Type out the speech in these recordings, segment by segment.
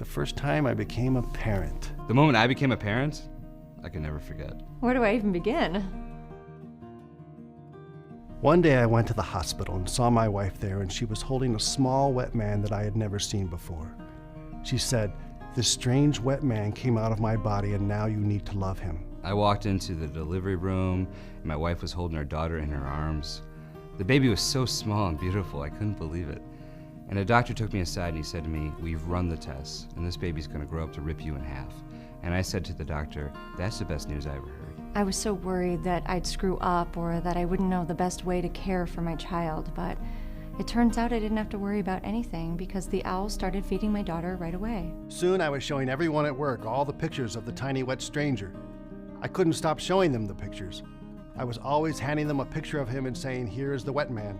the first time I became a parent. The moment I became a parent, I can never forget. Where do I even begin? One day I went to the hospital and saw my wife there, and she was holding a small wet man that I had never seen before. She said, "This strange wet man came out of my body, and now you need to love him." I walked into the delivery room, and my wife was holding our daughter in her arms. The baby was so small and beautiful, I couldn't believe it. And a doctor took me aside and he said to me, "We've run the tests, and this baby's gonna grow up to rip you in half." And I said to the doctor, "That's the best news I ever heard." I was so worried that I'd screw up or that I wouldn't know the best way to care for my child, but it turns out I didn't have to worry about anything because the owl started feeding my daughter right away. Soon I was showing everyone at work all the pictures of the tiny wet stranger. I couldn't stop showing them the pictures. I was always handing them a picture of him and saying, "Here is the wet man.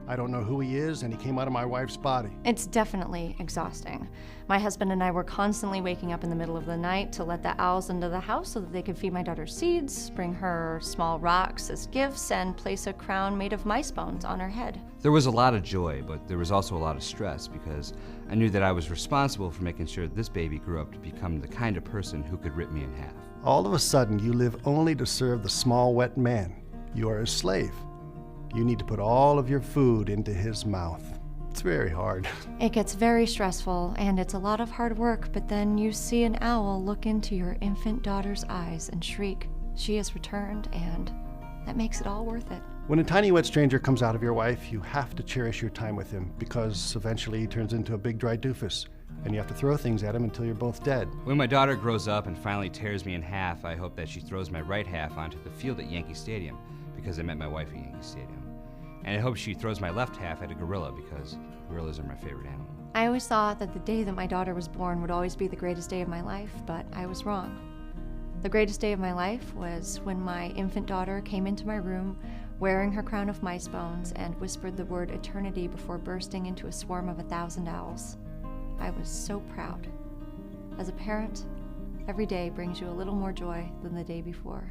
I don't know who he is, and he came out of my wife's body." It's definitely exhausting. My husband and I were constantly waking up in the middle of the night to let the owls into the house so that they could feed my daughter seeds, bring her small rocks as gifts, and place a crown made of mice bones on her head. There was a lot of joy, but there was also a lot of stress because I knew that I was responsible for making sure this baby grew up to become the kind of person who could rip me in half. All of a sudden, you live only to serve the small wet man. You are his slave. You need to put all of your food into his mouth. It's very hard. It gets very stressful, and it's a lot of hard work, but then you see an owl look into your infant daughter's eyes and shriek, "She has returned," and that makes it all worth it. When a tiny wet stranger comes out of your wife, you have to cherish your time with him because eventually he turns into a big dry doofus, and you have to throw things at him until you're both dead. When my daughter grows up and finally tears me in half, I hope that she throws my right half onto the field at Yankee Stadium because I met my wife at Yankee Stadium. And I hope she throws my left half at a gorilla because gorillas are my favorite animal. I always thought that the day that my daughter was born would always be the greatest day of my life, but I was wrong. The greatest day of my life was when my infant daughter came into my room wearing her crown of mice bones and whispered the word eternity before bursting into a swarm of 1,000 owls. I was so proud. As a parent, every day brings you a little more joy than the day before.